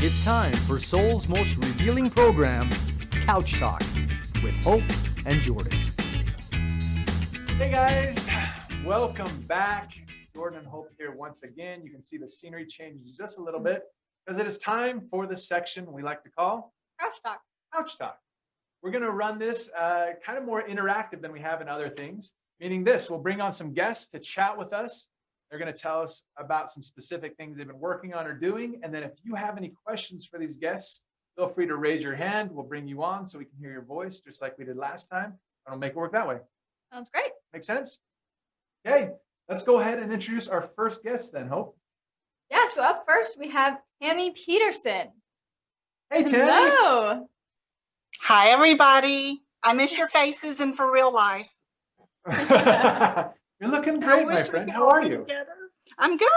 It's time for Soul's most revealing program, Couch Talk, with Hope and Jordan. Hey guys, welcome back. Jordan and Hope here once again. You can see the scenery changes just a little bit because it is time for the section we like to call Couch Talk. Couch Talk. We're going to run this kind of more interactive than we have in other things, meaning this, we'll bring on some guests to chat with us. They're going to tell us about some specific things they've been working on or doing. And then if you have any questions for these guests, feel free to raise your hand. We'll bring you on so we can hear your voice, just like we did last time. And we'll make it work that way. Sounds great. Make sense? Okay, let's go ahead and introduce our first guest then, Hope. Yeah, so up first we have Tammie Peterson. Hey, Tammie. Hello. Hi, everybody. I miss your faces and for real life. You're looking great, my friend. How are you? I'm good.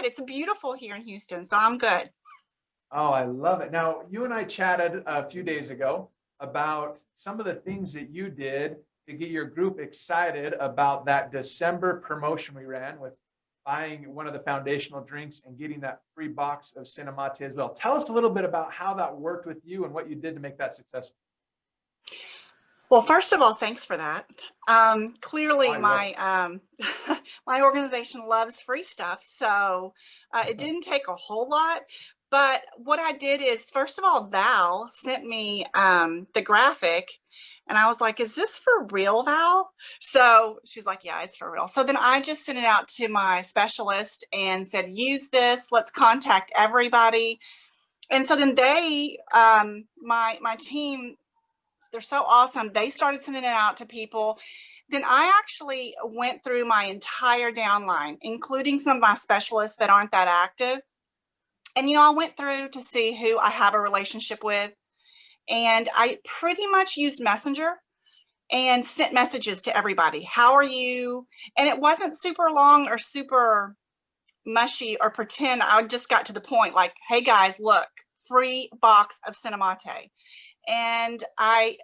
It's beautiful here in Houston, so I'm good. Oh, I love it. Now, you and I chatted a few days ago about some of the things that you did to get your group excited about that December promotion we ran with buying one of the foundational drinks and getting that free box of Cinemate as well. Tell us a little bit about how that worked with you and what you did to make that successful. Well, first of all, thanks for that. Clearly, my my organization loves free stuff, so it didn't take a whole lot. But what I did is, first of all, Val sent me the graphic, and I was like, "Is this for real, Val?" So she's like, "Yeah, it's for real." So then I just sent it out to my specialist and said, "Use this. Let's contact everybody." And so then they, my team, they're so awesome. They started sending it out to people. Then I actually went through my entire downline, including some of my specialists that aren't that active. And, I went through to see who I have a relationship with. And I pretty much used Messenger and sent messages to everybody. How are you? And it wasn't super long or super mushy or pretend. I just got to the point like, hey guys, look, free box of Cinemate. And I,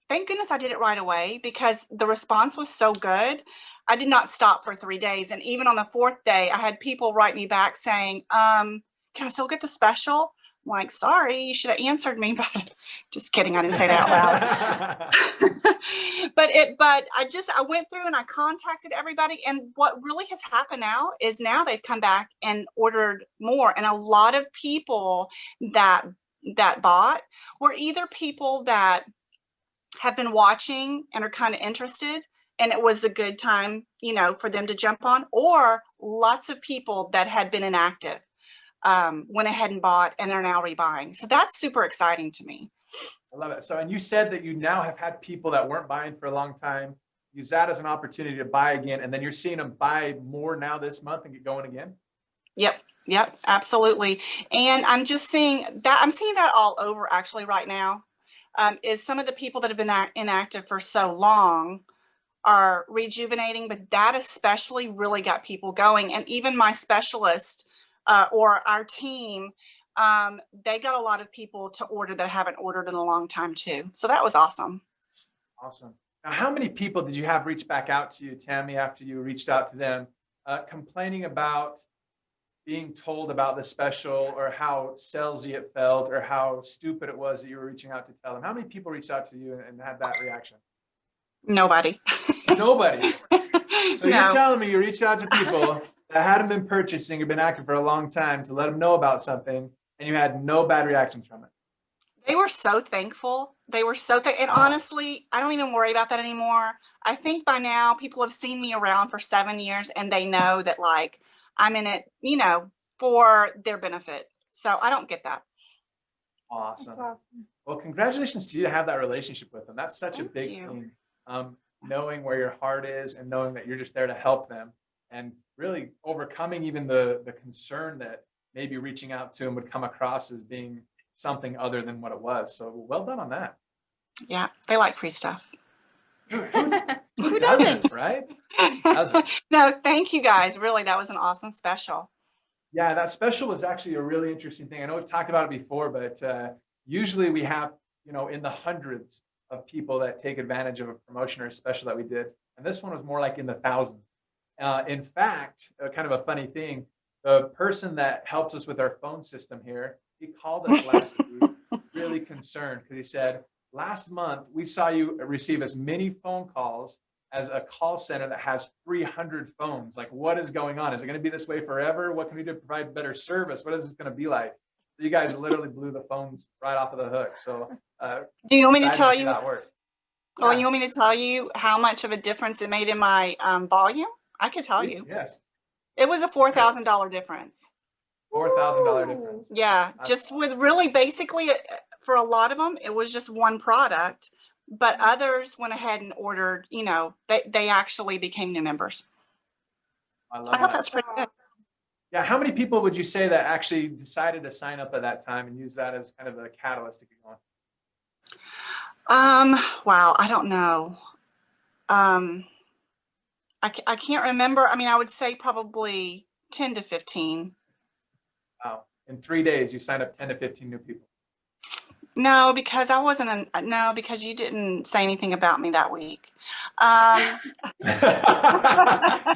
thank goodness I did it right away because the response was so good. I did not stop for 3 days. And even on the 4th day, I had people write me back saying, can I still get the special? I'm like, sorry, you should have answered me, but just kidding. I didn't say that out loud. But I went through and I contacted everybody. And what really has happened now is now they've come back and ordered more. And a lot of people that bought were either people that have bbeen watching and are kind of interested and it was a good time, for them to jump on, or lots of people that had been inactive went ahead and bought and they're now rebuying. So that's super exciting to me. I love it. So, and you said that you now have had people that weren't buying for a long time use that as an opportunity to buy again, and then you're seeing them buy more now this month and get going again. Yep, absolutely. And I'm just seeing that all over actually right now, is some of the people that have been inactive for so long are rejuvenating, but that especially really got people going. And even my specialist or our team, they got a lot of people to order that haven't ordered in a long time too. So that was awesome. Awesome. Now, how many people did you have reach back out to you, Tammie, after you reached out to them, complaining about being told about the special or how salesy it felt or how stupid it was that you were reaching out to tell them? How many people reached out to you and had that reaction? Nobody. Nobody. So No. You're telling me you reached out to people that hadn't been purchasing or been active for a long time to let them know about something, and you had no bad reactions from it? They were so thankful. And honestly, I don't even worry about that anymore. I think by now people have seen me around for 7 years and they know that like I'm in it, for their benefit. So I don't get that. Awesome. That's awesome. Well, congratulations to you to have that relationship with them. That's such a Thank big you. thing. Knowing where your heart is and knowing that you're just there to help them and really overcoming even the concern that maybe reaching out to them would come across as being something other than what it was. So well done on that. Yeah, they like free stuff. Who doesn't? Right? Who doesn't? No, thank you guys. Really, that was an awesome special. Yeah, that special was actually a really interesting thing. I know we've talked about it before, but usually we have, in the hundreds of people that take advantage of a promotion or a special that we did. And this one was more like in the thousands. In fact, kind of a funny thing, the person that helps us with our phone system here, he called us last week, really concerned, because he said, last month we saw you receive as many phone calls as a call center that has 300 phones. Like, what is going on? Is it going to be this way forever? What can we do to provide better service? What is this going to be like? You guys literally blew the phones right off of the hook. So, do you want me to tell you? That worked. Oh, Yeah. you want me to tell you how much of a difference it made in my volume? I could tell you. Yes. It was a $4,000 difference. $4,000 difference. Yeah, just with really basically for a lot of them, it was just one product, but others went ahead and ordered, you know, they actually became new members. I love I thought that. that's pretty good. Yeah. How many people would you say that actually decided to sign up at that time and use that as kind of a catalyst to get going? Wow, I don't know. I can't remember. I mean, I would say probably 10 to 15. Wow. In 3 days, you signed up 10 to 15 new people. No, because I wasn't no, because you didn't say anything about me that week.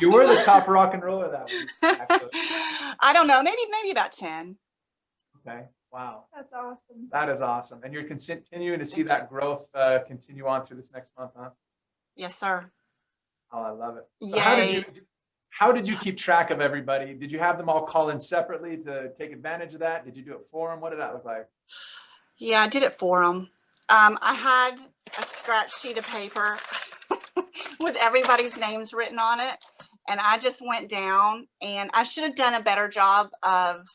You were the top rock and roller that week, actually. I don't know, maybe about 10. Okay. Wow. That's awesome. That is awesome. And you're continuing to see that growth continue on through this next month, huh? Yes, sir. Oh, I love it. So Yay. how did you keep track of everybody? Did you have them all call in separately to take advantage of that? Did you do it for them? What did that look like? Yeah, I did it for them. I had a scratch sheet of paper with everybody's names written on it. And I just went down, and I should have done a better job of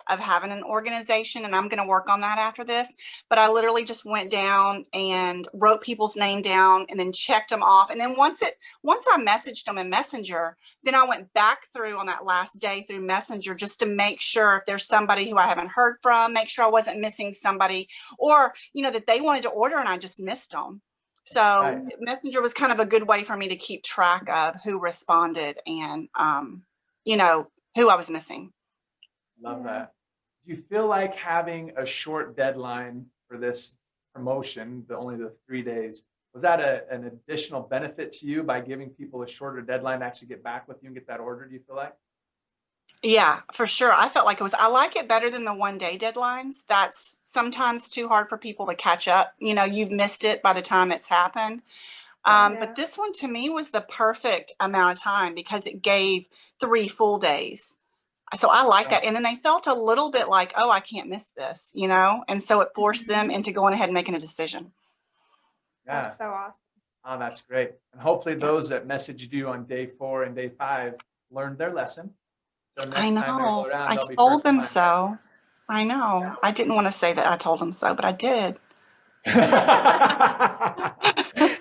having an organization, and I'm going to work on that after this. But I literally just went down and wrote people's name down and then checked them off. And then once I messaged them in Messenger, then I went back through on that last day through Messenger just to make sure if there's somebody who I haven't heard from, make sure I wasn't missing somebody, or, you know, that they wanted to order and I just missed them. So Right. Messenger was kind of a good way for me to keep track of who responded and, you know, who I was missing. Love that. Do you feel like having a short deadline for this promotion, only the 3 days, was that an additional benefit to you by giving people a shorter deadline to actually get back with you and get that order? Do you feel like? Yeah, for sure. I felt like I like it better than the 1-day deadlines. That's sometimes too hard for people to catch up. You know, you've missed it by the time it's happened. But this one to me was the perfect amount of time because it gave 3 full days. So I like that. And then they felt a little bit like, oh, I can't miss this, you know? And so it forced them into going ahead and making a decision. Yeah. That's so awesome. Oh, that's great. And hopefully those that messaged you on day 4 and day 5 learned their lesson. So next I time they go know. around, I they'll be told first in them line. so. I know. I didn't want to say that I told them so, but I did. It's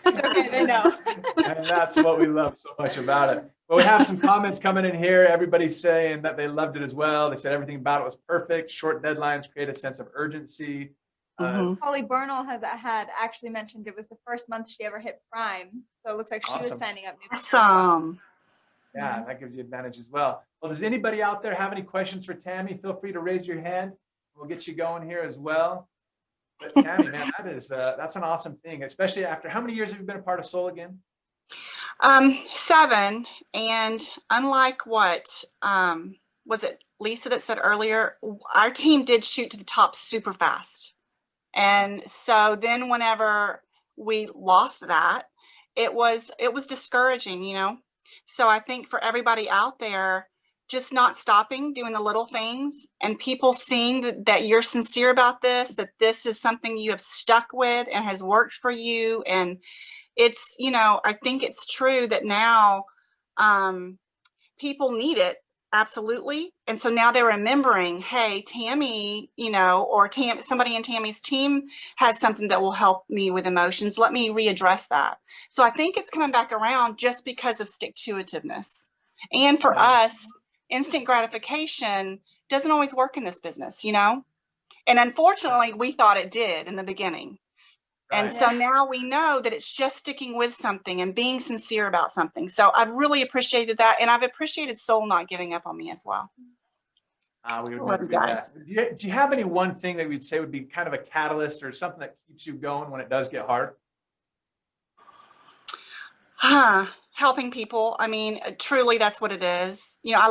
okay, they know. And that's what we love so much about it. But we have some comments coming in here. Everybody's saying that they loved it as well. They said everything about it was perfect. Short deadlines create a sense of urgency. Holly Bernal had actually mentioned it was the first month she ever hit Prime. So it looks like she was Awesome. signing up new people. Awesome. Yeah, that gives you advantage as well. Well, does anybody out there have any questions for Tammie? Feel free to raise your hand. We'll get you going here as well. But Tammie, man, that's an awesome thing, especially after how many years have you been a part of Soul again? 7. And unlike what was it Lisa that said earlier, our team did shoot to the top super fast. And so then whenever we lost that, it was discouraging, you know? So I think for everybody out there, just not stopping, doing the little things, and people seeing that you're sincere about this, that this is something you have stuck with and has worked for you. And it's, you know, I think it's true that now people need it. Absolutely. And so now they're remembering, hey, Tammie, you know, or somebody in Tammie's team has something that will help me with emotions. Let me readdress that. So I think it's coming back around just because of stick-to-itiveness. And for us, instant gratification doesn't always work in this business, you know? And unfortunately, we thought it did in the beginning. And so now we know that it's just sticking with something and being sincere about something. So I've really appreciated that. And I've appreciated Soul not giving up on me as well. We would Love never you do guys. that. Do you have any one thing that we'd say would be kind of a catalyst or something that keeps you going when it does get hard? Helping people. I mean, truly, that's what it is. You know, I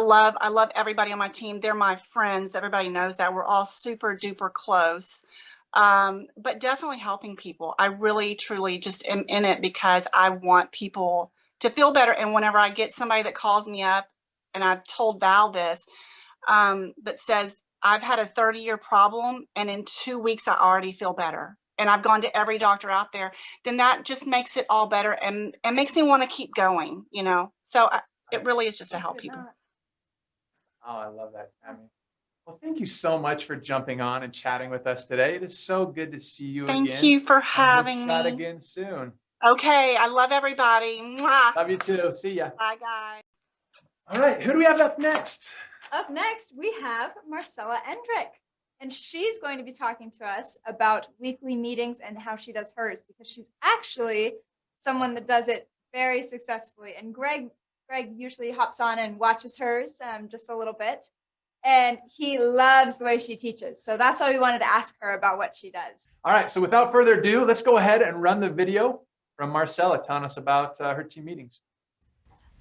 love everybody on my team. They're my friends. Everybody knows that. We're all super duper close. But definitely helping people. I really, truly just am in it because I want people to feel better. And whenever I get somebody that calls me up, and I've told Val this, that says, I've had a 30-year problem, and in 2 weeks, I already feel better. And I've gone to every doctor out there, then that just makes it all better and makes me want to keep going, you know? So it really is just to help people. Oh, I love that, Tammie. Well, thank you so much for jumping on and chatting with us today. It is so good to see you again. Thank you for having We'll chat me. again soon. Okay, I love everybody. Mwah. Love you too. See ya. Bye, guys. All right, who do we have up next? Up next, we have Marcela Endrick, and she's going to be talking to us about weekly meetings and how she does hers, because she's actually someone that does it very successfully. And Greg usually hops on and watches hers just a little bit, and he loves the way she teaches. So that's why we wanted to ask her about what she does. All right, so without further ado, let's go ahead and run the video from Marcela telling us about her team meetings.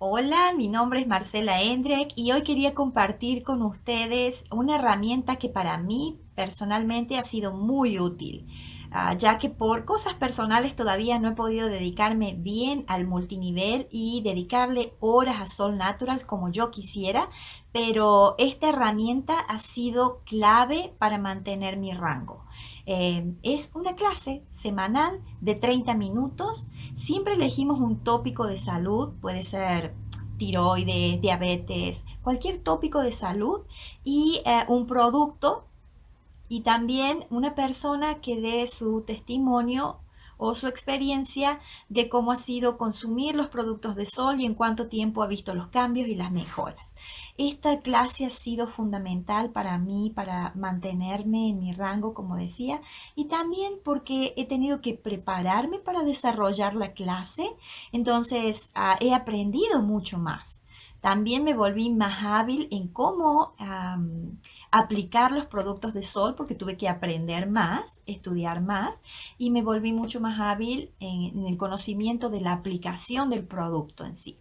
Hola, mi nombre es Marcela Endrick y hoy quería compartir con ustedes una herramienta que para mí personalmente ha sido muy útil, ya que por cosas personales todavía no he podido dedicarme bien al multinivel y dedicarle horas a Sol Naturals como yo quisiera, pero esta herramienta ha sido clave para mantener mi rango. Es una clase semanal de 30 minutos. Siempre elegimos un tópico de salud, puede ser tiroides, diabetes, cualquier tópico de salud y un producto y también una persona que dé su testimonio o su experiencia de cómo ha sido consumir los productos de Sol y en cuánto tiempo ha visto los cambios y las mejoras. Esta clase ha sido fundamental para mí, para mantenerme en mi rango, como decía, y también porque he tenido que prepararme para desarrollar la clase, entonces he aprendido mucho más. También me volví más hábil en cómo aplicar los productos de Sol porque tuve que aprender más, estudiar más y me volví mucho más hábil en el conocimiento de la aplicación del producto en sí.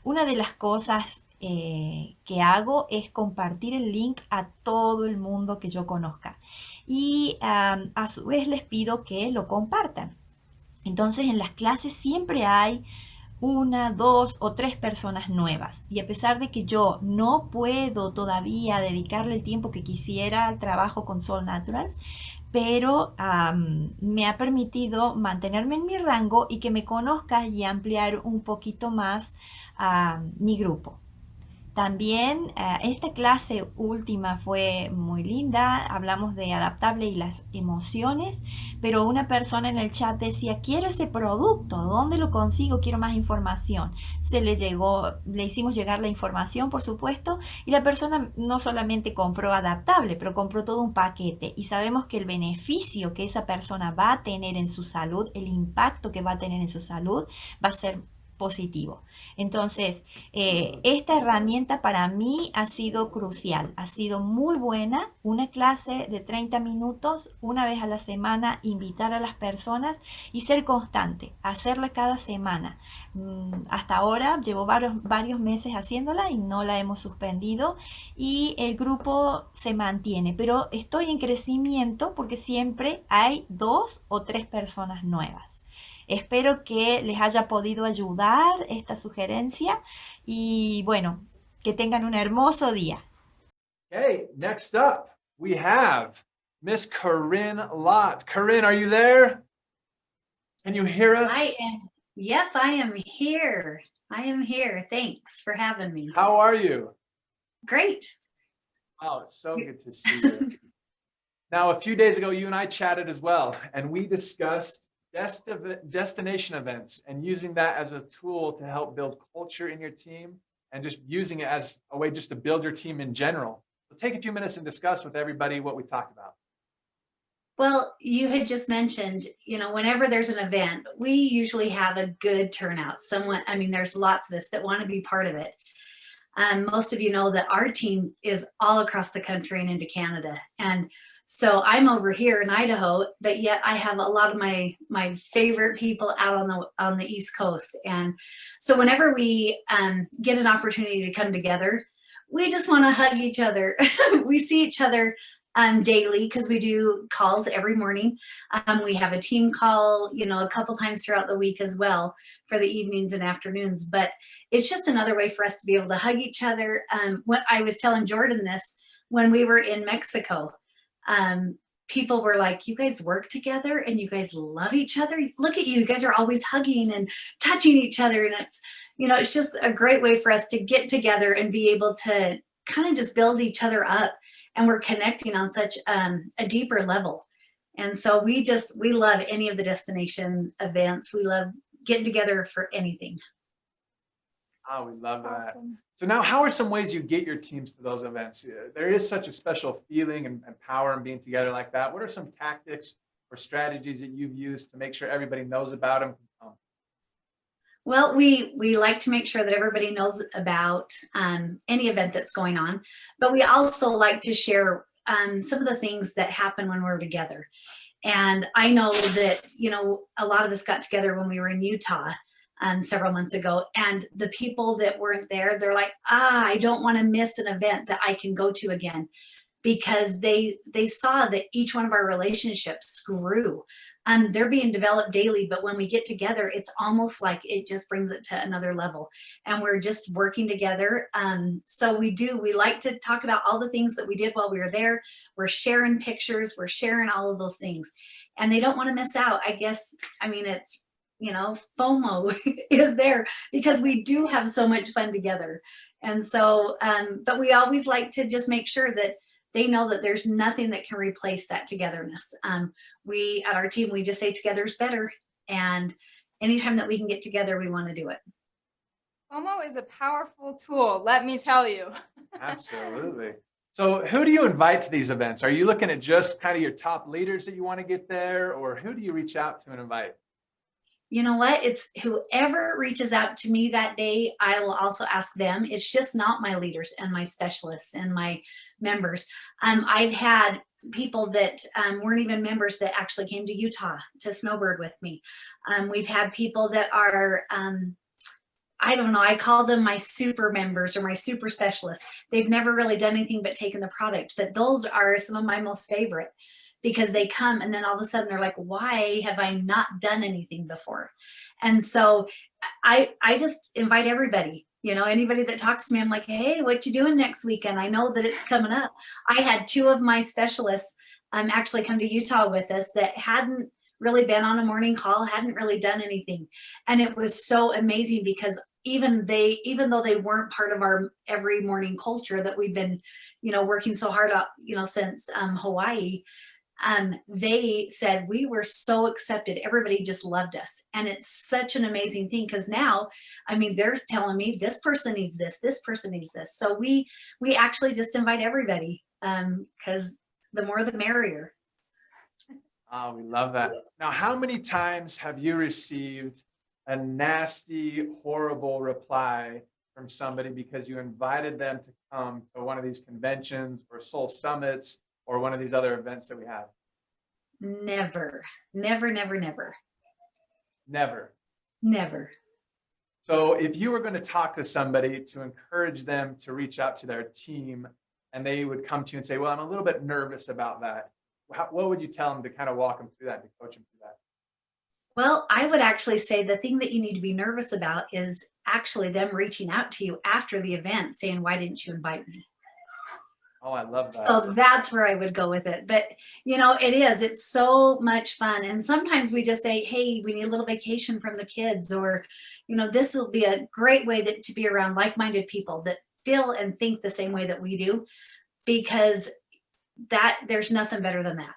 Una de las cosas que hago es compartir el link a todo el mundo que yo conozca y a su vez les pido que lo compartan. Entonces en las clases siempre hay 1, 2 o 3 personas nuevas y a pesar de que yo no puedo todavía dedicarle el tiempo que quisiera al trabajo con Sol Naturals, pero me ha permitido mantenerme en mi rango y que me conozcas y ampliar un poquito más mi grupo. También esta clase última fue muy linda, hablamos de adaptable y las emociones, pero una persona en el chat decía, quiero ese producto, ¿dónde lo consigo? Quiero más información. Le hicimos llegar la información, por supuesto, y la persona no solamente compró adaptable, pero compró todo un paquete y sabemos que el beneficio que esa persona va a tener en su salud, el impacto que va a tener en su salud va a ser positivo. Entonces, esta herramienta para mí ha sido crucial, ha sido muy buena, una clase de 30 minutos, una vez a la semana, invitar a las personas y ser constante, hacerla cada semana. Hasta ahora llevo varios meses haciéndola y no la hemos suspendido y el grupo se mantiene, pero estoy en crecimiento porque siempre hay 2 o 3 personas nuevas. Espero que les haya podido ayudar esta sugerencia y bueno, que tengan un hermoso día. Okay, next up we have Miss Korryn Lott. Korryn, are you there? Can you hear us? I am. Yep, I am here. I am here. Thanks for having me. How are you? Great. Oh, it's so good to see you. Now, a few days ago, you and I chatted as well, and we discussed destination events and using that as a tool to help build culture in your team and just using it as a way just to build your team in general. We'll take a few minutes and discuss with everybody what we talked about. Well, you had just mentioned, whenever there's an event, we usually have a good turnout. There's lots of us that want to be part of it. Most of you know that our team is all across the country and into Canada. And so I'm over here in Idaho, but yet I have a lot of my favorite people out on the East Coast. And so whenever we get an opportunity to come together, we just want to hug each other. We see each other daily because we do calls every morning. We have a team call, a couple times throughout the week as well for the evenings and afternoons. But it's just another way for us to be able to hug each other. What I was telling Jordan this when we were in Mexico. People were like, you guys work together and you guys love each other. Look at you. You guys are always hugging and touching each other. And it's just a great way for us to get together and be able to kind of just build each other up. And we're connecting on such a deeper level. And so we love any of the destination events. We love getting together for anything. Oh, we love that. Awesome. So now, how are some ways you get your teams to those events? There is such a special feeling and power in being together like that. What are some tactics or strategies that you've used to make sure everybody knows about them? Well, we like to make sure that everybody knows about any event that's going on, but we also like to share some of the things that happen when we're together. And I know that, a lot of us got together when we were in Utah several months ago, and the people that weren't there, they're like, I don't want to miss an event that I can go to again, because they saw that each one of our relationships grew. They're being developed daily, but when we get together, it's almost like it just brings it to another level, and we're just working together. So we like to talk about all the things that we did while we were there. We're sharing pictures, we're sharing all of those things, and they don't want to miss out. It's, FOMO is there because we do have so much fun together. And so, but we always like to just make sure that they know that there's nothing that can replace that togetherness. We at our team, we just say together is better. And anytime that we can get together, we want to do it. FOMO is a powerful tool, let me tell you. Absolutely. So who do you invite to these events? Are you looking at just kind of your top leaders that you want to get there, or who do you reach out to and invite? You know what? It's whoever reaches out to me that day, I will also ask them. It's just not my leaders and my specialists and my members. I've had people that weren't even members that actually came to Utah to snowbird with me. We've had people that are, I don't know, I call them my super members or my super specialists. They've never really done anything but taken the product, but those are some of my most favorite, because they come and then all of a sudden they're like, why have I not done anything before? And so I just invite everybody, anybody that talks to me, I'm like, hey, what you doing next weekend? I know that it's coming up. I had two of my specialists actually come to Utah with us that hadn't really been on a morning call, hadn't really done anything. And it was so amazing because even though they weren't part of our every morning culture that we've been, working so hard on, since Hawaii, they said we were so accepted. Everybody just loved us. And it's such an amazing thing because now, they're telling me this person needs this person needs this. So we actually just invite everybody because the more the merrier. Oh, we love that. Now, how many times have you received a nasty, horrible reply from somebody because you invited them to come to one of these conventions or soul summits or one of these other events that we have? Never, never, never, never. Never. Never. So if you were going to talk to somebody to encourage them to reach out to their team and they would come to you and say, well, I'm a little bit nervous about that, what would you tell them to kind of walk them through that, to coach them through that? Well, I would actually say the thing that you need to be nervous about is actually them reaching out to you after the event saying, why didn't you invite me? Oh, I love that. So that's where I would go with it. But, it's so much fun. And sometimes we just say, hey, we need a little vacation from the kids, or, this will be a great way to be around like-minded people that feel and think the same way that we do, because there's nothing better than that.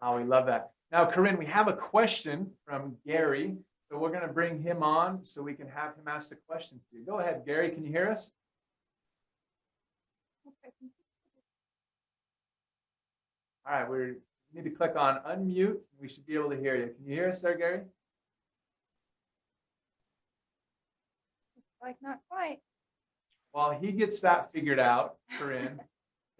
Oh, we love that. Now, Korryn, we have a question from Gary. So we're going to bring him on so we can have him ask the question to you. Go ahead, Gary. Can you hear us? All right, we need to click on unmute. We should be able to hear you. Can you hear us there, Gary? Like not quite. while he gets that figured out, Korryn,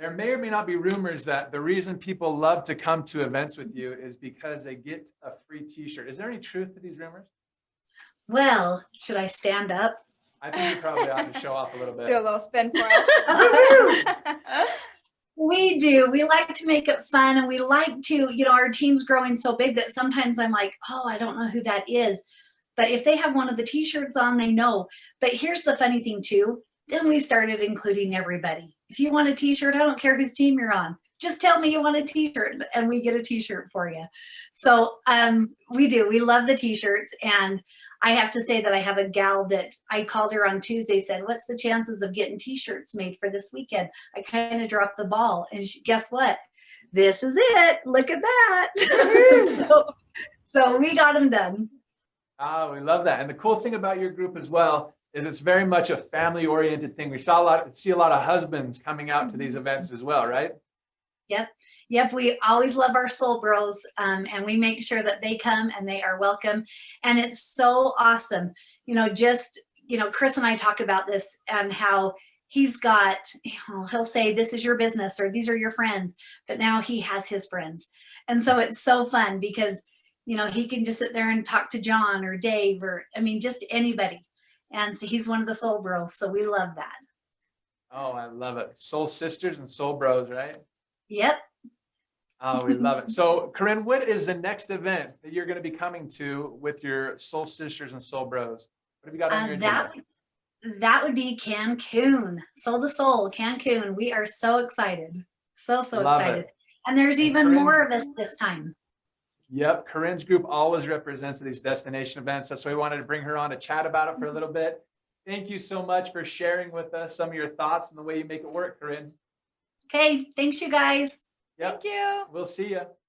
there may or may not be rumors that the reason people love to come to events with you is because they get a free t-shirt. Is there any truth to these rumors? Well, should I stand up? I think you probably ought to show off a little bit. Do a little spin for us. We do. We like to make it fun, and we like to, our team's growing so big that sometimes I'm like, oh, I don't know who that is. But if they have one of the t-shirts on, they know. But here's the funny thing too. Then we started including everybody. If you want a t-shirt, I don't care whose team you're on. Just tell me you want a t-shirt and we get a t-shirt for you. So we do. We love the t-shirts. And I have to say that I have a gal that I called her on Tuesday, said, what's the chances of getting t-shirts made for this weekend? I kind of dropped the ball. And guess what? This is it. Look at that. so we got them done. Ah, we love that. And the cool thing about your group as well is it's very much a family-oriented thing. We see a lot of husbands coming out to these events as well, right? Yep. We always love our soul bros, and we make sure that they come and they are welcome. And it's so awesome. Chris and I talk about this and how he's got, he'll say, this is your business or these are your friends, but now he has his friends. And so it's so fun because, he can just sit there and talk to John or Dave or, just anybody. And so he's one of the soul bros. So we love that. Oh, I love it. Soul sisters and soul bros, right? Yep. Oh, we love it. So Korryn, what is the next event that you're going to be coming to with your soul sisters and soul bros? What have you got on your agenda? That would be Cancun. Soul to Soul, Cancun. We are so excited. So Love excited. it. And there's even Korryn's- more of us this time. Yep, Korryn's group always represents these destination events. That's why we wanted to bring her on to chat about it for a little bit. Thank you so much for sharing with us some of your thoughts and the way you make it work, Korryn. Okay, thanks you guys. Yep, Thank you. we'll see you.